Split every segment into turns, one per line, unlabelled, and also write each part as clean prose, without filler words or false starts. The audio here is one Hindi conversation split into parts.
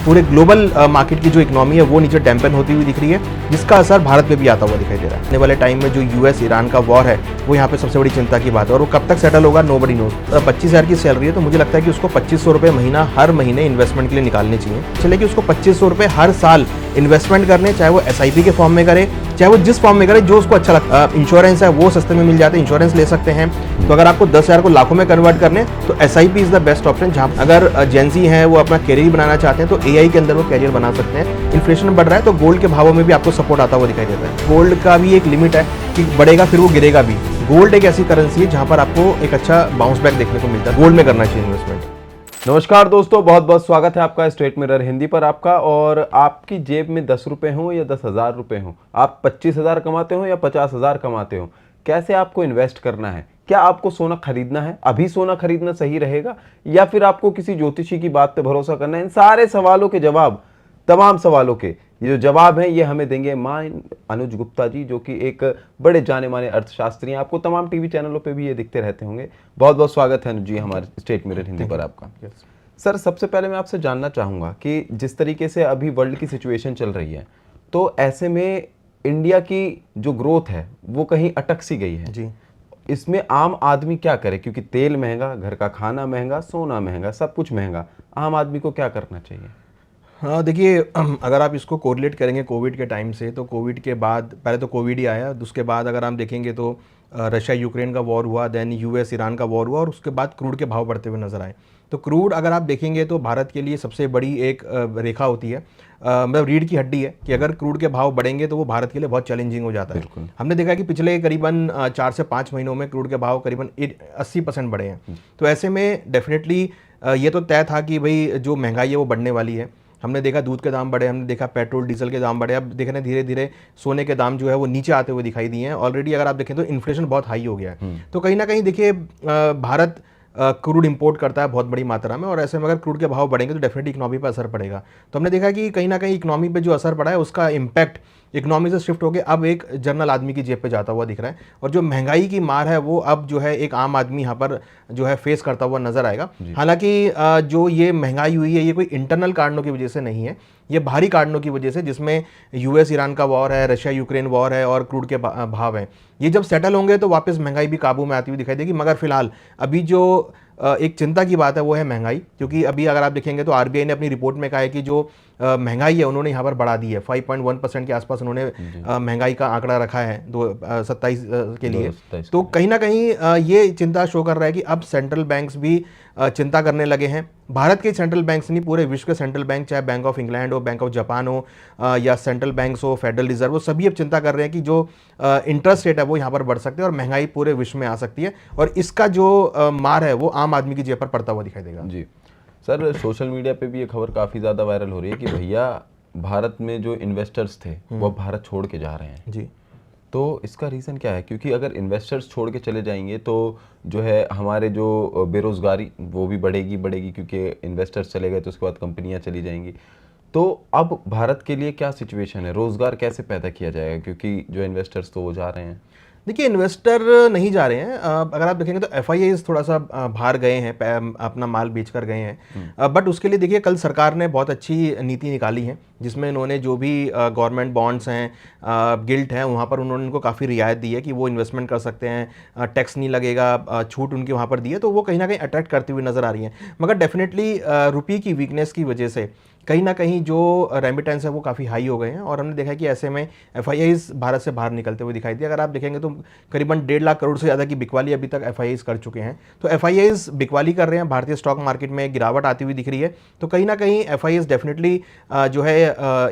पूरे ग्लोबल मार्केट की जो इकोनॉमी है वो नीचे डैम्पन होती हुई दिख रही है, जिसका असर भारत पे भी आता हुआ दिखाई दे रहा है। आने वाले टाइम में जो यूएस ईरान का वॉर है वो यहाँ पे सबसे बड़ी चिंता की बात है, और वो कब तक सेटल होगा नोबडी नोज। 25,000 की सैलरी है, तो मुझे लगता है कि उसको 2,500 रुपये महीना हर महीने इन्वेस्टमेंट के लिए निकालने चाहिए। चले कि उसको 2,500 रुपये हर साल इन्वेस्टमेंट करने, चाहे वो SIP के फॉर्म में करे, चाहे वो जिस फॉर्म में करे जो उसको अच्छा लगता है। इंश्योरेंस है वो सस्ते में मिल जाते हैं, इंश्योरेंस ले सकते हैं। तो अगर आपको 10,000 को लाखों में कन्वर्ट करने तो SIP is the best option. जहाँ अगर जेंजी हैं वो अपना करियर बनाना चाहते हैं तो AI के अंदर वो करियर बना सकते हैं। इन्फ्लेशन बढ़ रहा है तो गोल्ड के भावों में भी आपको सपोर्ट आता हुआ दिखाई देता है। गोल्ड का भी एक लिमिट है कि बढ़ेगा फिर वो गिरेगा भी। गोल्ड एक ऐसी करेंसी है जहाँ पर आपको एक अच्छा बाउंस बैक देखने को मिलता है। गोल्ड में करना चाहिए इन्वेस्टमेंट।
नमस्कार दोस्तों, बहुत बहुत स्वागत है आपका स्ट्रेट मिरर हिंदी पर आपका। और आपकी जेब में 10 रुपये हों या 10,000 रुपये हों, आप 25,000 कमाते हो या 50,000 कमाते हो, कैसे आपको इन्वेस्ट करना है? क्या आपको सोना खरीदना है? अभी सोना खरीदना सही रहेगा या फिर आपको किसी ज्योतिषी की बात पे भरोसा करना है? इन सारे सवालों के जवाब, तमाम सवालों के ये जो जवाब हैं ये हमें देंगे मां अनुज गुप्ता जी, जो कि एक बड़े जाने माने अर्थशास्त्री हैं। आपको तमाम टीवी चैनलों पे भी ये दिखते रहते होंगे। बहुत बहुत स्वागत है अनुज जी हमारे स्ट्रेट मिरर हिंदी पर आपका। सर, सबसे पहले मैं आपसे जानना चाहूँगा कि जिस तरीके से अभी वर्ल्ड की सिचुएशन चल रही है, तो ऐसे में इंडिया की जो ग्रोथ है वो कहीं अटक सी गई है
जी।
इसमें आम आदमी क्या करे? क्योंकि तेल महंगा, घर का खाना महंगा, सोना महंगा, सब कुछ महंगा। आम आदमी को क्या करना चाहिए?
हाँ देखिए, अगर आप इसको कोरिलेट करेंगे कोविड के टाइम से, तो कोविड के बाद पहले तो कोविड ही आया, उसके बाद अगर हम देखेंगे तो रशिया यूक्रेन का वॉर हुआ, देन US ईरान का वॉर हुआ, और उसके बाद क्रूड के भाव बढ़ते हुए नजर आए। तो क्रूड अगर आप देखेंगे तो भारत के लिए सबसे बड़ी एक रेखा होती है, मतलब रीढ़ की हड्डी है कि अगर क्रूड के भाव बढ़ेंगे तो वो भारत के लिए बहुत चैलेंजिंग हो जाता है। हमने देखा कि पिछले करीबन 4 से 5 महीनों में क्रूड के भाव करीबन 80% बढ़े हैं। तो ऐसे में डेफिनेटली ये तो तय था कि भाई जो महंगाई है वो बढ़ने वाली है। हमने देखा दूध के दाम बढ़े, हमने देखा पेट्रोल डीजल के दाम बढ़े, अब देख रहे हैं धीरे धीरे सोने के दाम जो है वो नीचे आते हुए दिखाई दिए हैं। ऑलरेडी अगर आप देखें तो इन्फ्लेशन बहुत हाई हो गया है। तो कहीं ना कहीं देखिए, भारत क्रूड इंपोर्ट करता है बहुत बड़ी मात्रा में, और ऐसे में अगर क्रूड के भाव बढ़ेंगे तो डेफिनेटली इकोनॉमी पर असर पड़ेगा। तो हमने देखा कि कहीं ना कहीं इकोनॉमी पे जो असर पड़ा है उसका इम्पैक्ट इकोनॉमी से शिफ्ट होकर अब एक जनरल आदमी की जेब पे जाता हुआ दिख रहा है, और जो महंगाई की मार है वो अब जो है एक आम आदमी यहाँ पर जो है फेस करता हुआ नजर आएगा। हालांकि जो ये महंगाई हुई है ये कोई इंटरनल कारणों की वजह से नहीं है, ये बाहरी कारणों की वजह से, जिसमें US ईरान का वॉर है, रशिया यूक्रेन वॉर है, और क्रूड के भाव हैं। ये जब सेटल होंगे तो वापस महंगाई भी काबू में आती हुई दिखाई देगी। मगर फिलहाल अभी जो एक चिंता की बात है वो है महंगाई, क्योंकि अभी अगर आप देखेंगे तो RBI ने अपनी रिपोर्ट में कहा है कि जो महंगाई है उन्होंने यहाँ पर बढ़ा दी है। 5.1% के आसपास उन्होंने महंगाई का आंकड़ा रखा है 2027 के लिए। तो कहीं ना कहीं ये चिंता शो कर रहा है कि अब सेंट्रल बैंक्स भी चिंता करने लगे हैं। भारत के सेंट्रल बैंक्स नहीं, पूरे विश्व के सेंट्रल बैंक, चाहे बैंक ऑफ इंग्लैंड हो, बैंक ऑफ जापान हो, या सेंट्रल बैंक्स हो, फेडरल रिजर्व हो, सभी अब चिंता कर रहे हैं कि जो इंटरेस्ट रेट है वो यहाँ पर बढ़ सकते हैं और महंगाई पूरे विश्व में आ सकती है, और इसका जो मार है वो आम आदमी की जेब पर पड़ता हुआ दिखाई देगा।
जी सर, सोशल मीडिया पे भी ये खबर काफ़ी ज़्यादा वायरल हो रही है कि भैया भारत में जो इन्वेस्टर्स थे वो भारत छोड़ के जा रहे हैं।
जी।
तो इसका रीज़न क्या है? क्योंकि अगर इन्वेस्टर्स छोड़ के चले जाएंगे तो जो है हमारे जो बेरोज़गारी वो भी बढ़ेगी, क्योंकि इन्वेस्टर्स चले गए तो उसके बाद कंपनियां चली जाएंगी। तो अब भारत के लिए क्या सिचुएशन है? रोज़गार कैसे पैदा किया जाएगा, क्योंकि जो इन्वेस्टर्स तो वो जा रहे हैं?
देखिए, इन्वेस्टर नहीं जा रहे हैं। अगर आप देखेंगे तो FIIs थोड़ा सा बाहर गए हैं, अपना माल बेच कर गए हैं। बट उसके लिए देखिए कल सरकार ने बहुत अच्छी नीति निकाली है, जिसमें इन्होंने जो भी गवर्नमेंट बॉन्ड्स हैं, गिल्ट हैं, वहाँ पर उन्होंने उनको काफ़ी रियायत दी है कि वो इन्वेस्टमेंट कर सकते हैं, टैक्स नहीं लगेगा, छूट उनकी वहाँ पर दी है। तो वो कहीं ना कहीं अट्रैक्ट करती हुई नज़र आ रही है। मगर डेफिनेटली रुपये की वीकनेस की वजह से कहीं ना कहीं जो रेमिटेंस है वो काफ़ी हाई हो गए हैं, और हमने देखा कि ऐसे में FIIs भारत से बाहर निकलते हुए दिखाई दिए। अगर आप देखेंगे तो करीबन 1.5 लाख करोड़ से ज़्यादा की बिकवाली अभी तक FIIs कर चुके हैं। तो FIIs बिकवाली कर रहे हैं, भारतीय स्टॉक मार्केट में गिरावट आती हुई दिख रही है। तो कहीं ना कहीं FIIs डेफिनेटली जो है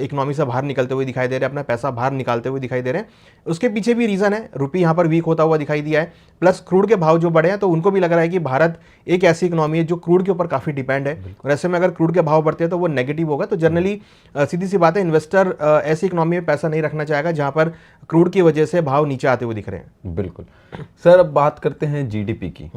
इकोनॉमी से बाहर निकलते हुए दिखाई दे रहे हैं, अपना पैसा बाहर निकालते हुए दिखाई दे रहे हैं। उसके पीछे भी रीज़न है, रुपये यहाँ पर वीक होता हुआ दिखाई दिया है, प्लस क्रूड के भाव जो बढ़े हैं, तो उनको भी लग रहा है कि भारत एक ऐसी इकोनॉमी है जो क्रूड के ऊपर काफ़ी डिपेंड है, और ऐसे में अगर क्रूड के भाव बढ़ते हैं तो वो नेगेटिव होगा। तो जनरली सीधी सी बात है, इन्वेस्टर ऐसी इकोनॉमी में पैसा नहीं रखना चाहेगा जहां पर क्रूड की वजह से भाव नीचे आते हुए दिख रहे हैं।
बिल्कुल सर, अब बात करते हैं GDP की।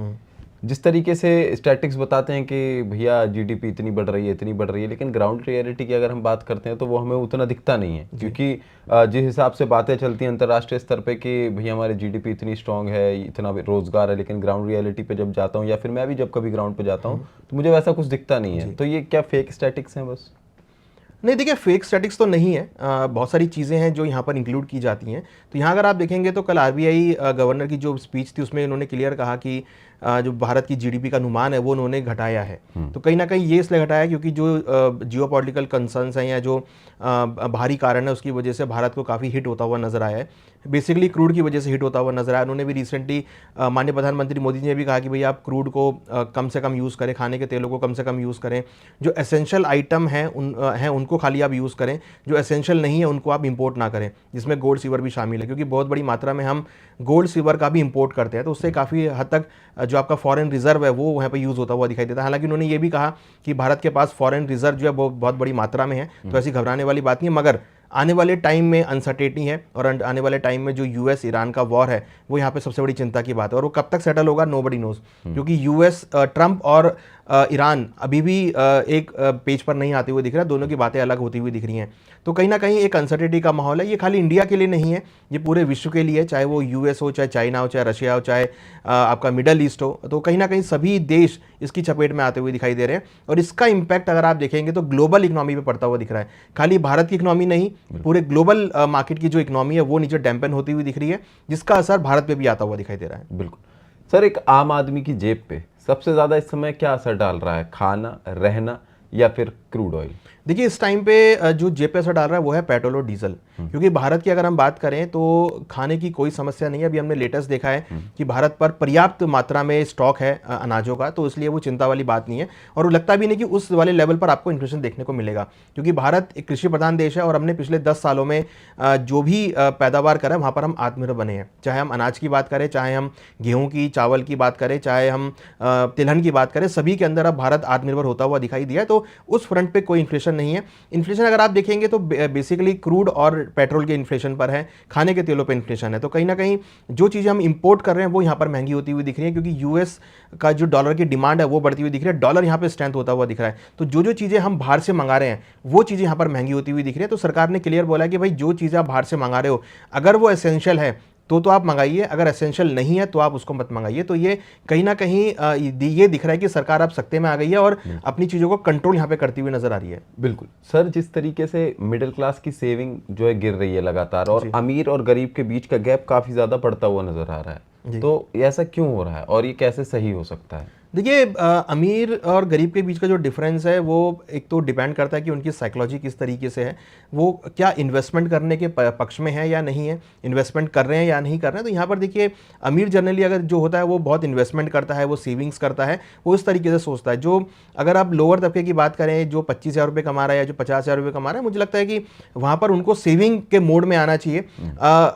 जिस तरीके से स्टैटिक्स बताते हैं कि भैया GDP इतनी बढ़ रही है, लेकिन ग्राउंड रियलिटी की अगर हम बात करते हैं तो वो हमें उतना दिखता नहीं है, क्योंकि जिस हिसाब से बातें चलती हैं अंतर्राष्ट्रीय स्तर पे कि भैया हमारे GDP इतनी स्ट्रांग है, इतना रोजगार है, लेकिन ग्राउंड रियलिटी पे जब जाता हूँ या फिर मैं भी जब कभी ग्राउंड पे जाता हूँ तो मुझे वैसा कुछ दिखता नहीं है। तो ये क्या फेक स्टैटिक्स हैं बस?
नहीं देखिए, फेक स्टैटिक्स तो नहीं है। बहुत सारी चीज़ें हैं जो यहाँ पर इंक्लूड की जाती हैं। तो यहाँ अगर आप देखेंगे तो कल आरबीआई गवर्नर की जो स्पीच थी उसमें उन्होंने क्लियर कहा कि जो भारत की जीडीपी का अनुमान है वो उन्होंने घटाया है। तो कहीं ना कहीं ये इसलिए घटाया क्योंकि जो जियोपॉलिटिकल कंसर्न्स हैं या जो बाहरी कारण है उसकी वजह से भारत को काफ़ी हिट होता हुआ नजर आया है। बेसिकली क्रूड की वजह से हिट होता हुआ नजर आया। उन्होंने भी रिसेंटली माननीय प्रधानमंत्री मोदी जी ने भी कहा कि भाई आप क्रूड को कम से कम यूज़ करें, खाने के तेलों को कम से कम यूज़ करें, जो एसेंशियल आइटम हैं उनको खाली आप यूज़ करें, जो एसेंशियल नहीं है उनको आप इंपोर्ट ना करें, जिसमें गोल्ड सिल्वर भी शामिल है क्योंकि बहुत बड़ी मात्रा में हम गोल्ड सिल्वर का भी इंपोर्ट करते हैं। तो उससे काफ़ी हद तक जो आपका फॉरेन रिजर्व है वो वहाँ पर यूज़ होता हुआ दिखाई देता है। हालांकि उन्होंने ये भी कहा कि भारत के पास फॉरेन रिजर्व जो है बहुत बड़ी मात्रा में है, तो ऐसी घबराने वाली बात नहीं है। मगर आने वाले टाइम में अनसर्टेनिटी है और आने वाले टाइम में जो यूएस ईरान का वॉर है वो यहाँ पे सबसे बड़ी चिंता की बात है। और वो कब तक सेटल होगा नोबडी नोज, क्योंकि यूएस ट्रंप और ईरान अभी भी एक पेज पर नहीं आते हुए दिख रहा है, दोनों की बातें अलग होती हुई दिख रही हैं। तो कहीं ना कहीं एक अनसर्टेनिटी का माहौल है। ये खाली इंडिया के लिए नहीं है, ये पूरे विश्व के लिए, चाहे वो यूएस हो, चाहे चाइना हो, चाहे रशिया हो, चाहे आपका मिडल ईस्ट हो। तो कहीं ना कहीं सभी देश इसकी चपेट में आते हुए दिखाई दे रहे हैं और इसका इम्पैक्ट अगर आप देखेंगे तो ग्लोबल इकोनॉमी पे पड़ता हुआ दिख रहा है। खाली भारत की इकोनॉमी नहीं, पूरे ग्लोबल मार्केट की जो इकोनॉमी है वो नीचे डैम्पन होती हुई दिख रही है, जिसका असर भारत पे भी आता हुआ दिखाई दे रहा है।
बिल्कुल सर, एक आम आदमी की जेब पे सबसे ज्यादा इस समय क्या असर डाल रहा है, खाना, रहना या फिर क्रूड ऑयल?
देखिए, इस टाइम पे जो जेब पे असर डाल रहा है वो है पेट्रोल और डीजल, क्योंकि भारत की अगर हम बात करें तो खाने की कोई समस्या नहीं है। अभी हमने लेटेस्ट देखा है कि भारत पर पर्याप्त मात्रा में स्टॉक है अनाजों का, तो इसलिए वो चिंता वाली बात नहीं है। और वो लगता भी नहीं कि उस वाले लेवल पर आपको इन्फ्लेशन देखने को मिलेगा, क्योंकि भारत एक कृषि प्रधान देश है और हमने पिछले 10 सालों में जो भी पैदावार करा है वहाँ पर हम आत्मनिर्भर बने हैं। चाहे हम अनाज की बात करें, चाहे हम गेहूँ की, चावल की बात करें, चाहे हम तिलहन की बात करें, सभी के अंदर अब भारत आत्मनिर्भर होता हुआ दिखाई दिया है। तो उस फ्रंट पे कोई इन्फ्लेशन नहीं है। इन्फ्लेशन अगर आप देखेंगे तो बेसिकली क्रूड और पेट्रोल के इन्फ्लेशन पर है, खाने के तेलों पे इन्फ्लेशन है। तो कहीं ना कहीं जो चीज़ें हम इंपोर्ट कर रहे हैं वो यहाँ पर महंगी होती हुई दिख रही है, क्योंकि यूएस का जो डॉलर की डिमांड है वो बढ़ती हुई दिख रही है, डॉलर यहाँ पे स्ट्रेंथ होता हुआ दिख रहा है। तो जो चीज़ें हम बाहर से मंगा रहे हैं वो चीज़ें यहाँ पर महंगी होती हुई दिख रही है। तो सरकार ने क्लियर बोला कि भाई जो चीज़ें आप बाहर से मंगा रहे हो अगर वो एसेंशियल है तो आप मंगाइए, अगर एसेंशियल नहीं है तो आप उसको मत मंगाइए। तो ये कहीं ना कहीं ये दिख रहा है कि सरकार अब सत्ते में आ गई है और अपनी चीज़ों को कंट्रोल यहाँ पे करती हुई नजर आ रही है।
बिल्कुल सर, जिस तरीके से मिडिल क्लास की सेविंग जो है गिर रही है लगातार और अमीर और गरीब के बीच का गैप काफी ज्यादा बढ़ता हुआ नजर आ रहा है, तो ऐसा क्यों हो रहा है और ये कैसे सही हो सकता है?
देखिए, अमीर और गरीब के बीच का जो डिफरेंस है वो एक तो डिपेंड करता है कि उनकी साइकोलॉजी किस तरीके से है, वो क्या इन्वेस्टमेंट करने के पक्ष में है या नहीं है, इन्वेस्टमेंट कर रहे हैं या नहीं कर रहे हैं। तो यहाँ पर देखिए, अमीर जनरली अगर जो होता है वो बहुत इन्वेस्टमेंट करता है, वो सेविंग्स करता है, वो इस तरीके से सोचता है। जो अगर आप लोअर तबके की बात करें, जो 25,000 कमा रहा है या जो 50,000 कमा रहा है, मुझे लगता है कि वहाँ पर उनको सेविंग के मोड में आना चाहिए।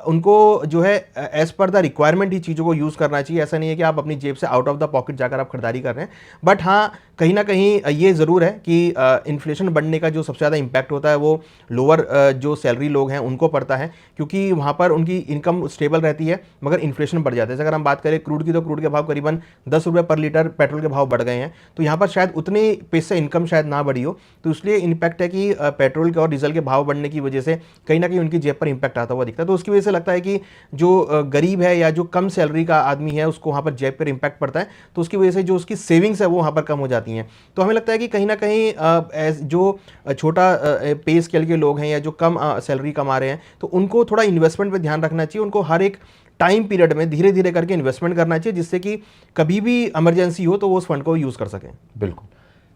उनको जो है एज पर द रिक्वायरमेंट ही चीज़ों को यूज़ करना चाहिए। ऐसा नहीं है कि आप अपनी जेब से आउट ऑफ द पॉकेट जाकर आप खरीदारी कर रहे हैं। बट हाँ, कहीं ना कहीं ये ज़रूर है कि इन्फ्लेशन बढ़ने का जो सबसे ज़्यादा इम्पैक्ट होता है वो लोअर जो सैलरी लोग हैं उनको पड़ता है, क्योंकि वहाँ पर उनकी इनकम स्टेबल रहती है मगर इन्फ्लेशन बढ़ जाता है। जैसे अगर हम बात करें क्रूड की, तो क्रूड के भाव करीबन 10 रुपये पर लीटर, पेट्रोल के भाव बढ़ गए हैं। तो यहाँ पर शायद उतने पैसे इनकम शायद ना बढ़ी हो, तो इसलिए इम्पैक्ट है कि पेट्रोल के और डीजल के भाव बढ़ने की वजह से कहीं ना कहीं उनकी जेब पर इम्पैक्ट आता हुआ दिखता है। तो उसकी वजह से लगता है कि जो गरीब है या जो कम सैलरी का आदमी है उसको वहाँ पर जेब पर इम्पैक्ट पड़ता है, तो उसकी वजह से जो उसकी सेविंग्स है वो वहाँ पर कम हो जाती हैं। तो हमें लगता है कि कहीं ना कहीं जो छोटा पे स्केल के लोग हैं या जो कम सैलरी कमा रहे हैं, तो उनको थोड़ा इन्वेस्टमेंट पे ध्यान रखना चाहिए। उनको हर एक टाइम पीरियड में धीरे धीरे करके इन्वेस्टमेंट करना चाहिए, जिससे कि कभी भी इमरजेंसी हो तो वो उस फंड को यूज़ कर सकें।
बिल्कुल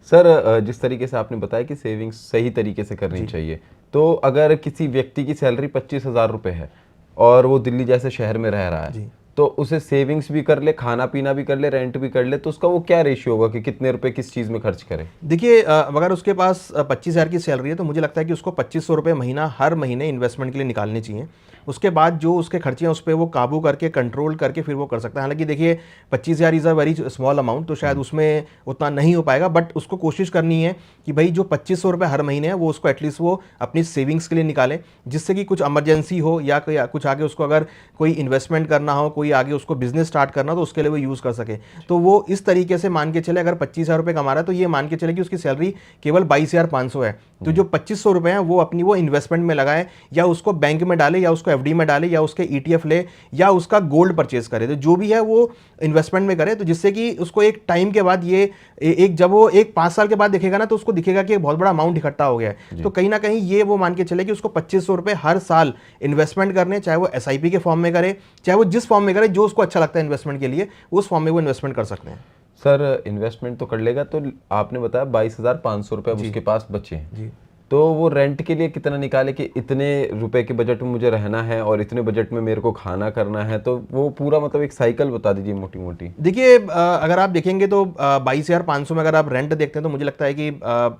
सर, जिस तरीके से आपने बताया कि सेविंग्स सही तरीके से करनी चाहिए, तो अगर किसी व्यक्ति की सैलरी 25,000 रुपये है और वो दिल्ली जैसे शहर में रह रहा है, तो उसे सेविंग्स भी कर ले, खाना पीना भी कर ले, रेंट भी कर ले, तो उसका वो क्या रेशियो होगा कि कितने रुपए किस चीज़ में खर्च करे?
देखिए, अगर उसके पास 25,000 की सैलरी है तो मुझे लगता है कि उसको 2,500 रुपये महीना हर महीने इन्वेस्टमेंट के लिए निकालने चाहिए। उसके बाद जो उसके खर्चे हैं उस पर वो काबू करके, कंट्रोल करके फिर वो कर सकता है। हालांकि देखिए, 25,000 is a very small amount, तो शायद उसमें उतना नहीं हो पाएगा, बट उसको कोशिश करनी है कि भाई जो 2,500 रुपये हर महीने है वो उसको एटलीस्ट वो अपनी सेविंग्स के लिए निकाले, जिससे कि कुछ इमरजेंसी हो या कुछ आगे उसको अगर कोई इन्वेस्टमेंट करना हो, कोई आगे उसको बिजनेस स्टार्ट करना, तो उसके लिए वो यूज़ कर सके। तो वो इस तरीके से मान के चले, अगर 25,000 रुपये कमा रहा है तो ये मान के चले कि उसकी सैलरी केवल 22,500 है, तो जो 2500 रुपए हैं वो अपनी वो इन्वेस्टमेंट में लगाए, या उसको बैंक में डाले, या उसको एफडी में डाले, या उसके ईटीएफ ले, या उसका गोल्ड परचेज करे। तो जो भी है वो इन्वेस्टमेंट में करे, तो जिससे कि उसको एक टाइम के बाद ये एक जब वो 5 साल के बाद देखेगा ना, तो उसको दिखेगा कि एक बहुत बड़ा अमाउंट इकट्ठा हो गया है। तो कहीं ना कहीं ये वो मान के चले कि उसको 2500 रुपए हर साल इन्वेस्टमेंट करने, चाहे वो एसआईपी के फॉर्म में करे, चाहे वो जिस फॉर्म में करे, जो उसको अच्छा लगता है इन्वेस्टमेंट के लिए, उस फॉर्म में वो इन्वेस्टमेंट कर सकते हैं।
सर इन्वेस्टमेंट तो कर लेगा, तो आपने बताया 22,500 रुपये उसके पास बचे हैं
जी।
तो वो रेंट के लिए कितना निकाले कि इतने रुपए के बजट में मुझे रहना है और इतने बजट में मेरे को खाना करना है, तो वो पूरा मतलब एक साइकिल बता दीजिए मोटी मोटी।
देखिए अगर आप देखेंगे तो 22,500 में अगर आप रेंट देखते हैं तो मुझे लगता है कि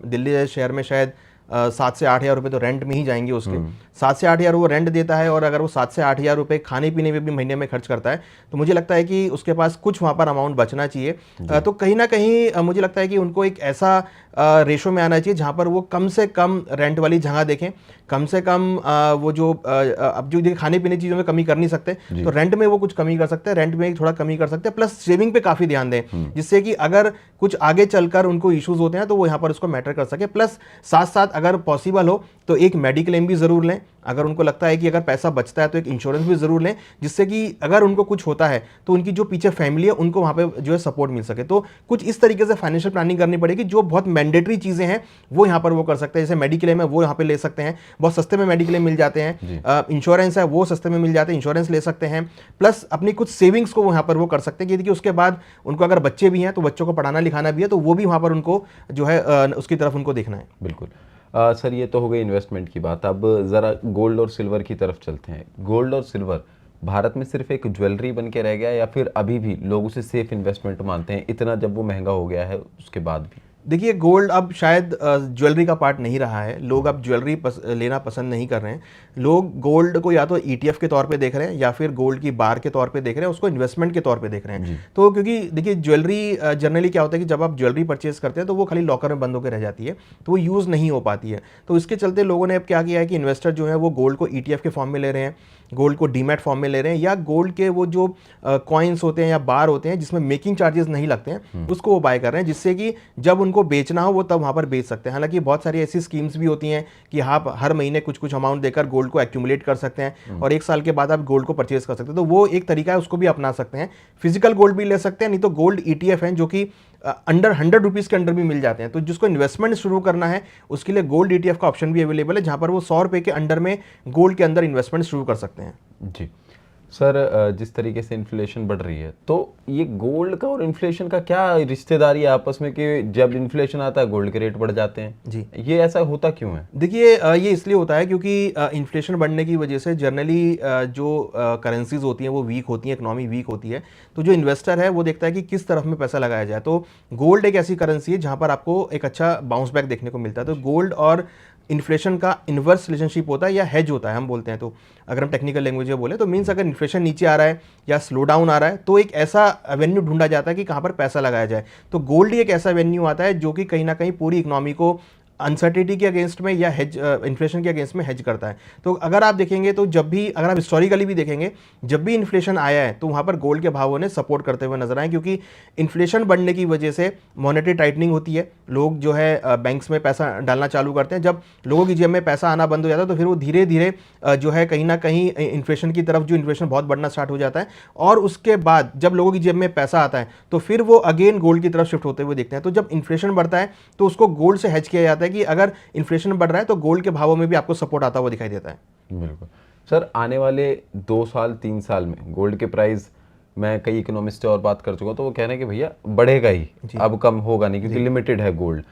दिल्ली जैसे शहर में शायद 7 से 8 हज़ार रुपये तो रेंट में ही जाएंगे उसके। 7 से 8 हज़ार वो रेंट देता है, और अगर वो 7 से 8 हज़ार रुपये खाने पीने में भी महीने में खर्च करता है, तो मुझे लगता है कि उसके पास कुछ वहाँ पर अमाउंट बचना चाहिए। तो कहीं ना कहीं मुझे लगता है कि उनको एक ऐसा रेशो में आना चाहिए जहाँ पर वो कम से कम रेंट वाली जगह देखें, कम से कम वो जो अब जो देखिए खाने पीने चीज़ों में कमी कर नहीं सकते, तो रेंट में वो कुछ कमी कर सकते हैं, रेंट में थोड़ा कमी कर सकते हैं, प्लस सेविंग पे काफ़ी ध्यान दें, जिससे कि अगर कुछ आगे चलकर उनको इश्यूज होते हैं तो वो यहाँ पर उसको मैटर कर सके। प्लस साथ साथ अगर पॉसिबल हो तो एक मेडिक्लेम भी ज़रूर लें, अगर उनको लगता है कि अगर पैसा बचता है तो एक इंश्योरेंस भी ज़रूर लें, जिससे कि अगर उनको कुछ होता है तो उनकी जो पीछे फैमिली है उनको वहाँ पे जो है सपोर्ट मिल सके। तो कुछ इस तरीके से फाइनेंशियल प्लानिंग करनी पड़ेगी, जो बहुत मैंडेटरी चीज़ें हैं वो यहाँ पर वो कर सकते हैं। जैसे मेडिक्लेम है वो यहाँ पे ले सकते हैं, बहुत सस्ते में मेडिक्लेम मिल जाते हैं, इंश्योरेंस है वो सस्ते में मिल जाते हैं, इंश्योरेंस ले सकते हैं, प्लस अपनी कुछ सेविंग्स को यहाँ पर वो कर सकते हैं कि देखिए उसके बाद उनको अगर बच्चे भी हैं तो बच्चों को पढ़ाना लिखाना भी है, तो वो भी वहाँ पर उनको जो है उसकी तरफ उनको देखना है।
बिल्कुल। सर ये तो हो गई इन्वेस्टमेंट की बात, अब ज़रा गोल्ड और सिल्वर की तरफ चलते हैं। गोल्ड और सिल्वर भारत में सिर्फ एक ज्वेलरी बन के रह गया, या फिर अभी भी लोग उसे सेफ इन्वेस्टमेंट मानते हैं, इतना जब वो महंगा हो गया है उसके बाद भी?
देखिए गोल्ड अब शायद ज्वेलरी का पार्ट नहीं रहा है, लोग अब ज्वेलरी लेना पसंद नहीं कर रहे हैं। लोग गोल्ड को या तो ईटीएफ के तौर पे देख रहे हैं, या फिर गोल्ड की बार के तौर पे देख रहे हैं, उसको इन्वेस्टमेंट के तौर पे देख रहे हैं। तो क्योंकि देखिए ज्वेलरी जनरली क्या होता है कि जब आप ज्वेलरी परचेज करते हैं तो वो खाली लॉकर में बंद होकर रह जाती है, तो वो यूज़ नहीं हो पाती है। तो इसके चलते लोगों ने अब क्या किया है कि इन्वेस्टर जो है वो गोल्ड को ईटीएफ के फॉर्म में ले रहे हैं, गोल्ड को डीमैट फॉर्म में ले रहे हैं, या गोल्ड के वो जो कॉइन्स होते हैं या बार होते हैं जिसमें मेकिंग चार्जेस नहीं लगते हैं उसको वो बाय कर रहे हैं, जिससे कि जब उनको बेचना हो वो तब वहाँ पर बेच सकते हैं। हालांकि बहुत सारी ऐसी स्कीम्स भी होती हैं कि आप हर महीने कुछ कुछ अमाउंट देकर गोल्ड को एक्यूमुलेट कर सकते हैं और 1 साल के बाद आप गोल्ड को परचेज कर सकते हैं, तो वो एक तरीका है, उसको भी अपना सकते हैं। फिजिकल गोल्ड भी ले सकते हैं, नहीं तो गोल्ड ईटीएफ हैं जो कि अंडर 100 रुपीज़ के अंडर भी मिल जाते हैं। तो जिसको इन्वेस्टमेंट शुरू करना है उसके लिए गोल्ड ईटीएफ का ऑप्शन भी अवेलेबल है, जहाँ पर वो 100 रुपये के अंडर में गोल्ड के अंदर इन्वेस्टमेंट शुरू कर सकते हैं।
जी सर, जिस तरीके से इन्फ्लेशन बढ़ रही है, तो ये गोल्ड का और इन्फ्लेशन का क्या रिश्तेदारी है आपस में कि जब इन्फ्लेशन आता है गोल्ड के रेट बढ़ जाते हैं?
जी,
ये ऐसा होता क्यों है?
देखिए ये इसलिए होता है क्योंकि इन्फ्लेशन बढ़ने की वजह से जनरली जो करेंसीज होती हैं वो वीक होती हैं, इकोनॉमी वीक होती है, तो जो इन्वेस्टर है वो देखता है कि किस तरफ में पैसा लगाया जाए। तो गोल्ड एक ऐसी करेंसी है जहाँ पर आपको एक अच्छा बाउंस बैक देखने को मिलता है। तो गोल्ड और इन्फ्लेशन का इन्वर्स रिलेशनशिप होता है या हेज होता है, हम बोलते हैं। तो अगर हम टेक्निकल लैंग्वेज में बोले तो मीन्स अगर इन्फ्लेशन नीचे आ रहा है या स्लो डाउन आ रहा है तो एक ऐसा एवेन्यू ढूंढा जाता है कि कहाँ पर पैसा लगाया जाए। तो गोल्ड ही एक ऐसा एवेन्यू आता है जो कि कहीं ना कहीं पूरी इकोनॉमी को अनसर्टिनिटी के अगेंस्ट में या हेज इन्फ्लेशन के अगेंस्ट में हेज करता है। तो अगर आप देखेंगे तो जब भी, अगर आप हिस्टोरिकली भी देखेंगे, जब भी इन्फ्लेशन आया है तो वहाँ पर गोल्ड के भावों ने सपोर्ट करते हुए नजर आए, क्योंकि इन्फ्लेशन बढ़ने की वजह से मॉनेटरी टाइटनिंग होती है, लोग जो है बैंक्स में पैसा डालना चालू करते हैं। जब लोगों की जेब में पैसा आना बंद हो जाता है तो फिर वो धीरे धीरे जो है कहीं ना कहीं इन्फ्लेशन की तरफ, जो इन्फ्लेशन बहुत बढ़ना स्टार्ट हो जाता है, और उसके बाद जब लोगों की जेब में पैसा आता है तो फिर वो अगेन गोल्ड की तरफ शिफ्ट होते हुए देखते हैं। तो जब इन्फ्लेशन बढ़ता है तो उसको गोल्ड से हेज किया जाता है कि अगर इन्फ्लेशन बढ़ रहा है तो गोल्ड के भावों में भी आपको सपोर्ट आता हुआ दिखाई देता है।
बिल्कुल सर, आने वाले 2 साल 3 साल में गोल्ड के प्राइस, मैं कई इकोनॉमिस्ट से और बात कर चुका हूँ तो वो कह रहे हैं कि भैया बढ़ेगा ही, अब कम होगा नहीं, क्योंकि लिमिटेड है गोल्ड।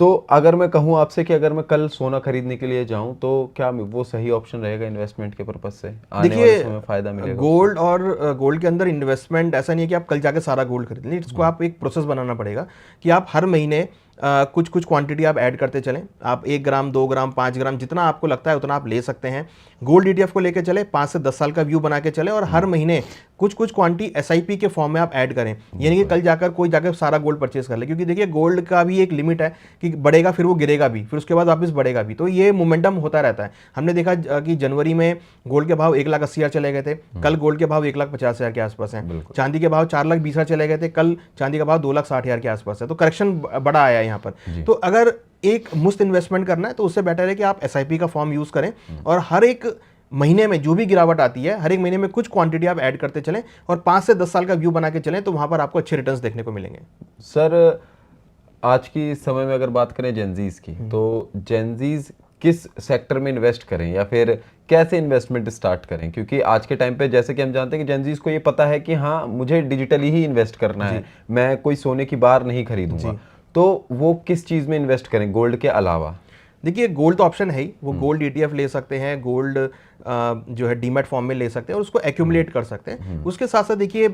तो अगर मैं कहूँ आपसे कि अगर मैं कल सोना खरीदने के लिए जाऊँ तो क्या वो सही ऑप्शन रहेगा इन्वेस्टमेंट के पर्पज से? आने वाले समय में फायदा मिलेगा?
गोल्ड और गोल्ड के अंदर इन्वेस्टमेंट ऐसा नहीं है कि आप कल जाके सारा गोल्ड खरीद लें, इसको आप एक प्रोसेस बनाना पड़ेगा कि आप हर महीने कुछ कुछ क्वांटिटी आप ऐड करते चलें। आप 1 ग्राम 2 ग्राम 5 ग्राम जितना आपको लगता है उतना आप ले सकते हैं। गोल्ड ईटीएफ को लेकर चले, 5 से 10 साल का व्यू बना के चले, और हर महीने कुछ कुछ क्वांटिटी एसआईपी के फॉर्म में आप ऐड करें, यानी कि कल जाकर कोई जाकर सारा गोल्ड परचेज कर ले, क्योंकि देखिए गोल्ड का भी एक लिमिट है कि बढ़ेगा फिर वो गिरेगा भी, फिर उसके बाद वापस बढ़ेगा भी, तो ये मोमेंटम होता रहता है। हमने देखा कि जनवरी में गोल्ड के भाव 1,80,000 चले गए थे, कल गोल्ड के भाव 1,50,000 के आसपास हैं, चांदी के भाव 4,20,000 चले गए थे, कल चांदी का भाव 2,60,000 के आसपास है, तो करेक्शन बड़ा आया है यहाँ पर। तो अगर एक मुफ्त इन्वेस्टमेंट करना है तो उससे बेटर है कि आप एसआईपी का फॉर्म यूज करें, और हर एक महीने में जो भी गिरावट आती है हर एक महीने में कुछ क्वांटिटी आप ऐड करते चलें, और 5 से 10 साल का व्यू बना के चलें, तो वहां पर आपको अच्छे रिटर्न्स देखने को मिलेंगे।
सर आज की समय में अगर बात करें जेनजीज की, तो जेनजीज किस सेक्टर में इन्वेस्ट करें या फिर कैसे इन्वेस्टमेंट स्टार्ट करें? क्योंकि आज के टाइम पे जैसे कि हम जानते हैं कि जेनजीज को ये पता है कि हाँ मुझे डिजिटली ही इन्वेस्ट करना है, मैं कोई सोने की बार नहीं खरीदूंगा, तो वो किस चीज में इन्वेस्ट करें गोल्ड के अलावा?
देखिए गोल्ड तो ऑप्शन है ही, वो गोल्ड ईटीएफ ले सकते हैं, गोल्ड जो है डीमैट फॉर्म में ले सकते हैं और उसको एक्यूमुलेट कर सकते हैं। उसके साथ साथ देखिए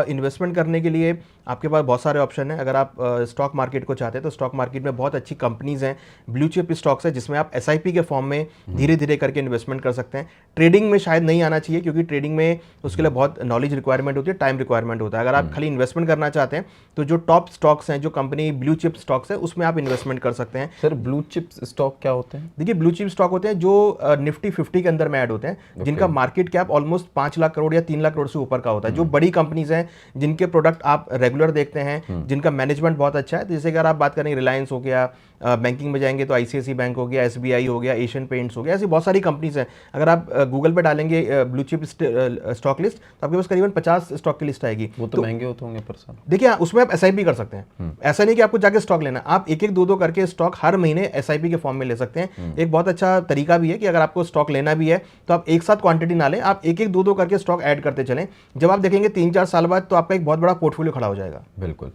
इन्वेस्टमेंट करने के लिए आपके पास बहुत सारे ऑप्शन हैं। अगर आप स्टॉक मार्केट को चाहते हैं तो स्टॉक मार्केट में बहुत अच्छी कंपनीज हैं, ब्लू चिप स्टॉक्स है, जिसमें आप एसआईपी के फॉर्म में धीरे धीरे करके इन्वेस्टमेंट कर सकते हैं। ट्रेडिंग में शायद नहीं आना चाहिए, क्योंकि ट्रेडिंग में उसके लिए बहुत नॉलेज रिक्वायरमेंट होती है, टाइम रिक्वायरमेंट होता है। अगर आप खाली इन्वेस्टमेंट करना चाहते हैं तो जो टॉप स्टॉक्स हैं, जो कंपनी ब्लू चिप स्टॉक्स है, उसमें आप इन्वेस्टमेंट कर सकते हैं।
सर ब्लू चिप स्टॉक क्या होते हैं?
देखिए ब्लू चिप स्टॉक होते हैं जो निफ्टी 50 के अंदर में ऐड होते हैं, जिनका market cap almost 5 lakh crore या 3 लाख करोड़ से ऊपर का होता है। जो बड़ी कंपनीज हैं, जिनके प्रोडक्ट आप रेगुलर देखते हैं, जिनका मैनेजमेंट बहुत अच्छा है, जैसे अगर आप बात करें रिलायंस हो गया, बैंकिंग में जाएंगे तो आईसीआईसी बैंक हो गया, एसबीआई हो गया, एशियन पेंट्स हो गया, ऐसी बहुत सारी कंपनीज हैं। अगर आप गूगल पे डालेंगे ब्लू चिप स्टॉक लिस्ट तो आपके पास करीबन 50 स्टॉक की लिस्ट आएगी।
वो तो महंगे होते होंगे पर्सन।
देखिए उसमें आप एसआईपी कर सकते हैं, ऐसा नहीं कि आपको जाके स्टॉक लेना, आप एक एक दो दो करके स्टॉक हर महीने एसआईपी के फॉर्म में ले सकते हैं। एक बहुत अच्छा तरीका भी है कि अगर आपको स्टॉक लेना भी है तो आप एक साथ क्वांटिटी ना लें, आप एक एक दो दो करके स्टॉक ऐड करते चलें। जब आप देखेंगे 3-4 साल बाद तो आपका एक बहुत बड़ा पोर्टफोलियो खड़ा हो जाएगा।
बिल्कुल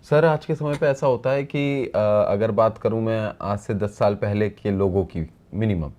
सर, आज के समय पे ऐसा होता है कि अगर बात करूं मैं आज से 10 साल पहले के लोगों की मिनिमम,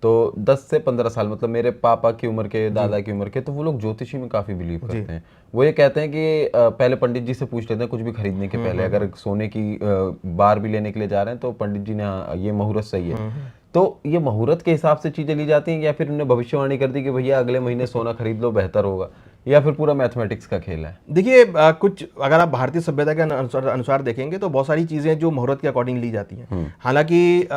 तो 10 से 15 साल मतलब मेरे पापा की उम्र के, दादा की उम्र के, तो वो लोग ज्योतिषी में काफ़ी बिलीव करते हैं। वो ये कहते हैं कि पहले पंडित जी से पूछ लेते हैं कुछ भी खरीदने के पहले, अगर सोने की बार भी लेने के लिए जा रहे हैं तो पंडित जी ने ये मुहूर्त सही है, तो ये मुहूर्त के हिसाब से चीज़ें ली जाती हैं, या फिर उन्होंने भविष्यवाणी कर दी कि भैया अगले महीने सोना खरीद लो बेहतर होगा, या फिर पूरा मैथमेटिक्स का खेल है?
देखिए कुछ अगर आप भारतीय सभ्यता के अनुसार देखेंगे तो बहुत सारी चीजें जो मुहूर्त के अकॉर्डिंग ली जाती हैं। हालांकि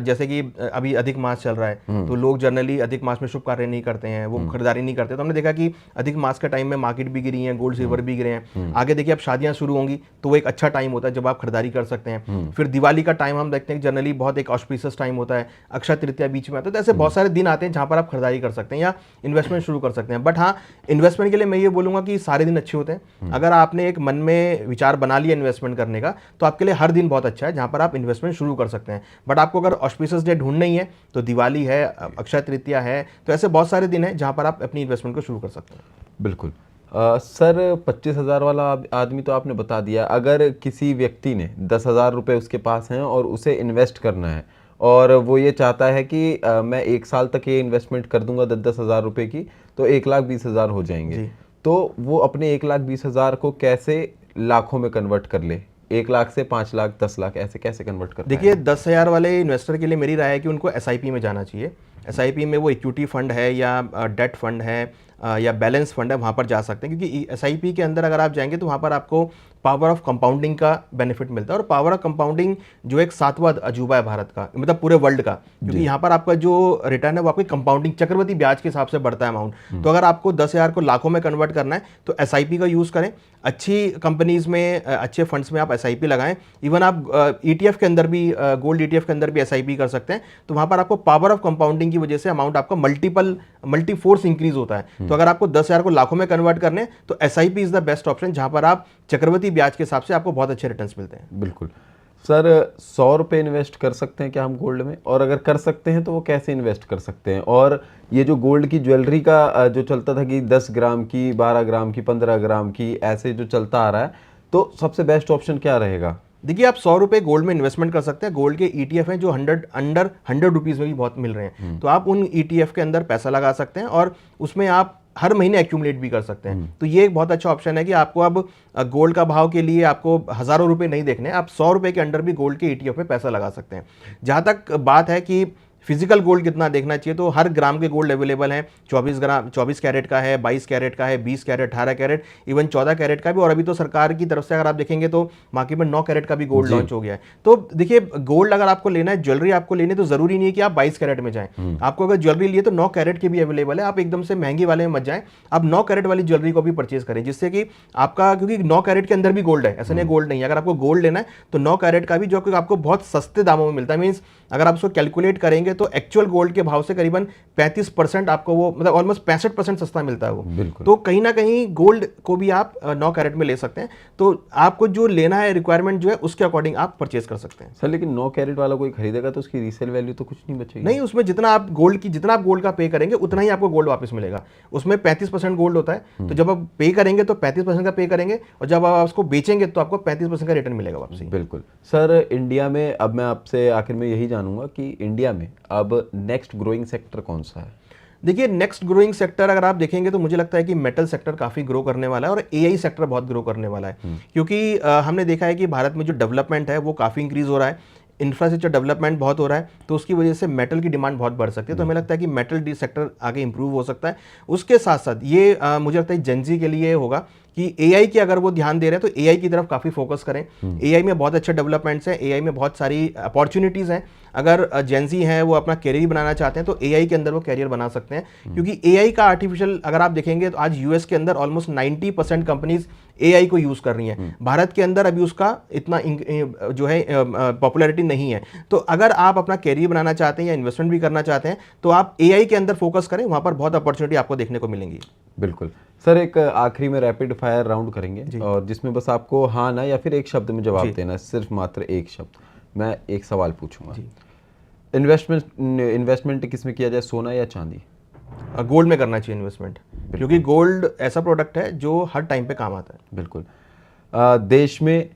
जैसे कि अभी अधिक मास चल रहा है तो लोग जनरली अधिक मास में शुभ कार्य नहीं करते हैं, वो खरीदारी नहीं करते। तो हमने देखा कि अधिक मास के टाइम में मार्केट भी गिरी है, गोल्ड सिल्वर भी गिरे हैं। आगे देखिए अब शादियां शुरू होंगी तो वो एक अच्छा टाइम होता है जब आप खरीदारी कर सकते हैं। फिर दिवाली का टाइम हम देखते हैं जनरली बहुत एक ऑस्पिशियस टाइम होता है, अक्षय तृतीया बीच में आता है, तो ऐसे बहुत सारे दिन आते हैं जहां पर आप खरीदारी कर सकते हैं या इन्वेस्टमेंट शुरू कर सकते हैं। बट हाँ, इन्वेस्टमेंट के लिए मैं ये बोलूंगा कि सारे दिन अच्छे होते हैं। अगर आपने एक मन में विचार बना लिया इन्वेस्टमेंट करने का तो आपके लिए हर दिन बहुत अच्छा है जहां पर आप इन्वेस्टमेंट शुरू कर सकते हैं। बट आपको अगर ऑस्पिशियस डे ढूंढना ही है तो दिवाली है, अक्षय तृतीया है, तो ऐसे बहुत सारे दिन हैं जहां पर आप अपनी इन्वेस्टमेंट को शुरू कर सकते हैं।
बिल्कुल। सर 25,000 वाला आदमी तो आपने बता दिया, अगर किसी व्यक्ति ने 10,000 रुपये उसके पास हैं और उसे इन्वेस्ट करना है और वो ये चाहता है कि मैं 1 साल तक ये इन्वेस्टमेंट कर दूंगा 10,000 रुपये की, तो 1,20,000 हो जाएंगे, तो वो अपने 1,20,000 को कैसे लाखों में कन्वर्ट कर ले? 1 लाख से 5 लाख, 10 लाख, ऐसे कैसे कन्वर्ट कर?
देखिए 10,000 वाले इन्वेस्टर के लिए मेरी राय है कि उनको एसआईपी में जाना चाहिए। एसआईपी में वो इक्विटी फंड है या डेट फंड है या बैलेंस फंड है, वहाँ पर जा सकते हैं। क्योंकि एसआईपी के अंदर अगर आप जाएंगे तो वहाँ पर आपको पावर ऑफ कंपाउंडिंग का बेनिफिट मिलता है, और पावर ऑफ कंपाउंडिंग जो एक 7वां अजूबा है भारत का, मतलब पूरे वर्ल्ड का, क्योंकि यहाँ पर आपका जो रिटर्न है वो आपकी कंपाउंडिंग चक्रवृद्धि ब्याज के हिसाब से बढ़ता है अमाउंट। तो अगर आपको 10,000 को लाखों में कन्वर्ट करना है तो एसआईपी का यूज़ करें। अच्छी कंपनीज में, अच्छे फंड्स में आप एसआईपी लगाएं। इवन आप ईटीएफ के अंदर भी, गोल्ड ईटीएफ के अंदर भी एसआईपी कर सकते हैं। तो वहाँ पर आपको पावर ऑफ कंपाउंडिंग की वजह से अमाउंट आपका मल्टी फोर्स इंक्रीज होता है। तो अगर आपको 10,000 को लाखों में कन्वर्ट करने तो SIP is the best option, जहां पर आप चक्रवृद्धि ब्याज के हिसाब से आपको बहुत अच्छे रिटर्न्स मिलते हैं।
बिल्कुल। सर 100 रुपये इन्वेस्ट कर सकते हैं क्या हम गोल्ड में? और अगर कर सकते हैं तो वो कैसे इन्वेस्ट कर सकते हैं? और ये जो गोल्ड की ज्वेलरी का जो चलता था कि 10 ग्राम की, 12 ग्राम की, 15 ग्राम की, ऐसे जो चलता आ रहा है, तो सबसे बेस्ट ऑप्शन क्या रहेगा?
देखिए आप 100 रुपये गोल्ड में इन्वेस्टमेंट कर सकते हैं। गोल्ड के ईटीएफ हैं जो अंडर 100 रुपीज़ में भी बहुत मिल रहे हैं। तो आप उन ईटीएफ के अंदर पैसा लगा सकते हैं और उसमें आप हर महीने एक्यूमुलेट भी कर सकते हैं। तो ये एक बहुत अच्छा ऑप्शन है कि आपको अब गोल्ड का भाव के लिए आपको हज़ारों रुपए नहीं देखने, आप 100 रुपये के अंडर भी गोल्ड के ईटीएफ में पैसा लगा सकते हैं। जहाँ तक बात है कि फिजिकल गोल्ड कितना देखना चाहिए, तो हर ग्राम के गोल्ड अवेलेबल हैं। 24 कैरेट का है, 22 कैरेट का है, 20 कैरेट, 18 कैरेट, इवन 14 कैरेट का भी। और अभी तो सरकार की तरफ से अगर आप देखेंगे तो मार्केट में 9 कैरेट का भी गोल्ड लॉन्च हो गया है। तो देखिए, गोल्ड अगर आपको लेना है, ज्वेलरी आपको लेनी है, तो जरूरी नहीं है कि आप 22 कैरेट में जाएं। आपको अगर ज्वेलरी लिए तो 9 कैरेट की भी अवेलेबल है। आप एकदम से महंगी वाले में मत जाएं, आप 9 कैरेट वाली ज्वेलरी को भी परचेज करें, जिससे कि आपका, क्योंकि 9 कैरेट के अंदर भी गोल्ड है, ऐसा नहीं गोल्ड नहीं है। अगर आपको गोल्ड लेना है तो 9 कैरेट का भी, जो कि आपको बहुत सस्ते दामों में मिलता है। मींस अगर आप उसको कैलकुलेट करेंगे तो एक्चुअल गोल्ड के भाव से करीबन 35% आपको वो, मतलब ऑलमोस्ट 65% सस्ता मिलता है वो। तो कहीं ना कहीं गोल्ड को भी आप 9 कैरेट में ले सकते हैं। तो आपको जो लेना है, रिक्वायरमेंट जो है उसके अकॉर्डिंग आप परचेज कर सकते हैं।
सर लेकिन 9 कैरेट वाला कोई खरीदेगा तो उसकी रीसेल वैल्यू तो कुछ नहीं बचेगी?
नहीं, उसमें जितना आप गोल्ड का पे करेंगे उतना ही आपको गोल्ड वापस मिलेगा। उसमें 35% गोल्ड होता है, तो जब आप पे करेंगे तो 35% का पे करेंगे, और जब आप उसको बेचेंगे तो आपको 35% का रिटर्न मिलेगा वापसी।
बिल्कुल। सर इंडिया में, अब मैं आपसे आखिर में यही जानूंगा कि इंडिया में अब नेक्स्ट ग्रोइंग सेक्टर कौन सा है?
देखिए, नेक्स्ट ग्रोइंग सेक्टर अगर आप देखेंगे तो मुझे लगता है कि मेटल सेक्टर काफ़ी ग्रो करने वाला है, और एआई सेक्टर बहुत ग्रो करने वाला है। क्योंकि हमने देखा है कि भारत में जो डेवलपमेंट है वो काफ़ी इंक्रीज हो रहा है, इंफ्रास्ट्रक्चर डेवलपमेंट बहुत हो रहा है, तो उसकी वजह से मेटल की डिमांड बहुत बढ़ सकती है। तो हमें लगता है कि मेटल डी सेक्टर आगे इंप्रूव हो सकता है। उसके साथ साथ ये मुझे लगता है जेनजी के लिए होगा कि एआई की अगर वो ध्यान दे रहे हैं तो एआई की तरफ काफ़ी फोकस करें। एआई में बहुत अच्छे डेवलपमेंट्स हैं, एआई में बहुत सारी अपॉर्चुनिटीज़ हैं। अगर जेनजी हैं वो अपना कैरियर बनाना चाहते हैं तो एआई के अंदर वो कैरियर बना सकते हैं, क्योंकि एआई का आर्टिफिशियल, अगर आप देखेंगे तो आज यूएस के अंदर ऑलमोस्ट 90% कंपनीज एआई को यूज़ कर रही हैं। भारत के अंदर अभी उसका इतना जो है पॉपुलैरिटी नहीं है। तो अगर आप अपना कैरियर बनाना चाहते हैं या इन्वेस्टमेंट भी करना चाहते हैं तो आप एआई के अंदर फोकस करें, वहाँ पर बहुत अपॉर्चुनिटी आपको देखने को मिलेंगी।
बिल्कुल। सर एक आखिरी में रैपिड फायर राउंड करेंगे, और जिसमें बस आपको हाँ ना या फिर एक शब्द में जवाब देना है, सिर्फ मात्र एक शब्द। मैं एक सवाल पूछूंगा, इन्वेस्टमेंट किस में किया जाए, सोना या चांदी?
गोल्ड में करना चाहिए इन्वेस्टमेंट, क्योंकि गोल्ड ऐसा प्रोडक्ट है जो हर टाइम पे काम आता है।
बिल्कुल। देश में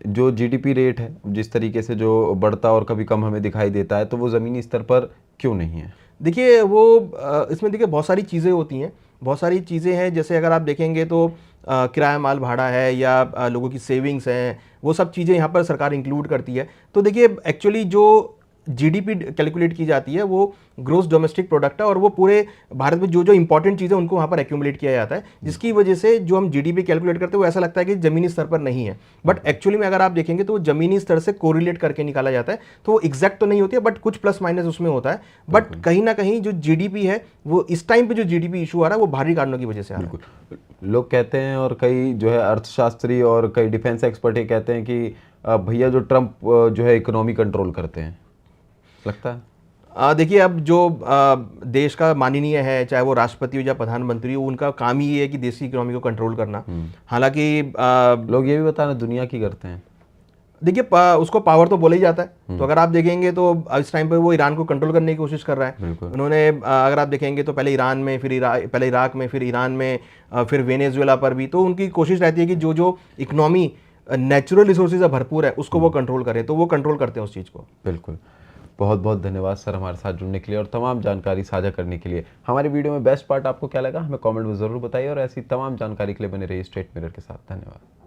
जो जीडीपी रेट है जिस तरीके से जो बढ़ता और कभी कम हमें दिखाई देता है, तो वो ज़मीनी स्तर पर क्यों नहीं है?
देखिए, वो इसमें देखिए बहुत सारी चीज़ें होती हैं, बहुत सारी चीज़ें हैं। जैसे अगर आप देखेंगे तो किराया माल भाड़ा है, या लोगों की सेविंग्स हैं, वो सब चीज़ें यहाँ पर सरकार इंक्लूड करती है। तो देखिए, एक्चुअली जो जीडीपी कैलकुलेट की जाती है वो ग्रोस डोमेस्टिक प्रोडक्ट है, और वो पूरे भारत में जो जो इंपॉर्टेंट चीज़ें उनको वहाँ पर एक्यूमुलेट किया जाता है, जिसकी वजह से जो हम जीडीपी कैलकुलेट करते हैं वो ऐसा लगता है कि ज़मीनी स्तर पर नहीं है, बट एक्चुअली में अगर आप देखेंगे तो वो ज़मीनी स्तर से कोरिलेट करके निकाला जाता है। तो वो एग्जैक्ट तो नहीं होती है, बट कुछ प्लस माइनस उसमें होता है। बट कहीं ना कहीं जो जीडीपी है वो इस टाइम पे जो जीडीपी इशू आ रहा है वो बाहरी कारणों की वजह से आ रहा है।
बिल्कुल। लोग कहते हैं, और कई जो है अर्थशास्त्री और कई डिफेंस एक्सपर्ट ये कहते हैं कि भैया जो ट्रंप जो है इकोनॉमी कंट्रोल करते हैं, लगता है?
देखिए, अब जो देश का माननीय है, चाहे वो राष्ट्रपति हो या प्रधानमंत्री हो, उनका काम ही ये है कि देश की इकोनॉमी को कंट्रोल करना। हालांकि
लोग ये भी बताना दुनिया की करते हैं।
देखिए, उसको पावर तो बोला ही जाता है। तो अगर आप देखेंगे तो इस टाइम पे वो ईरान को कंट्रोल करने की कोशिश कर रहा है। उन्होंने अगर आप देखेंगे तो पहले ईरान में, फिर पहले इराक में, फिर ईरान में, फिर वेनेजुएला पर भी। तो उनकी कोशिश रहती है कि जो जो इकोनॉमी नेचुरल रिसोर्सेज भरपूर है उसको वो कंट्रोल करें, तो वो कंट्रोल करते हैं उस चीज़ को।
बिल्कुल। बहुत बहुत धन्यवाद सर हमारे साथ जुड़ने के लिए और तमाम जानकारी साझा करने के लिए। हमारी वीडियो में बेस्ट पार्ट आपको क्या लगा हमें कमेंट में ज़रूर बताइए, और ऐसी तमाम जानकारी के लिए बने रहिए स्ट्रेट मिरर के साथ। धन्यवाद।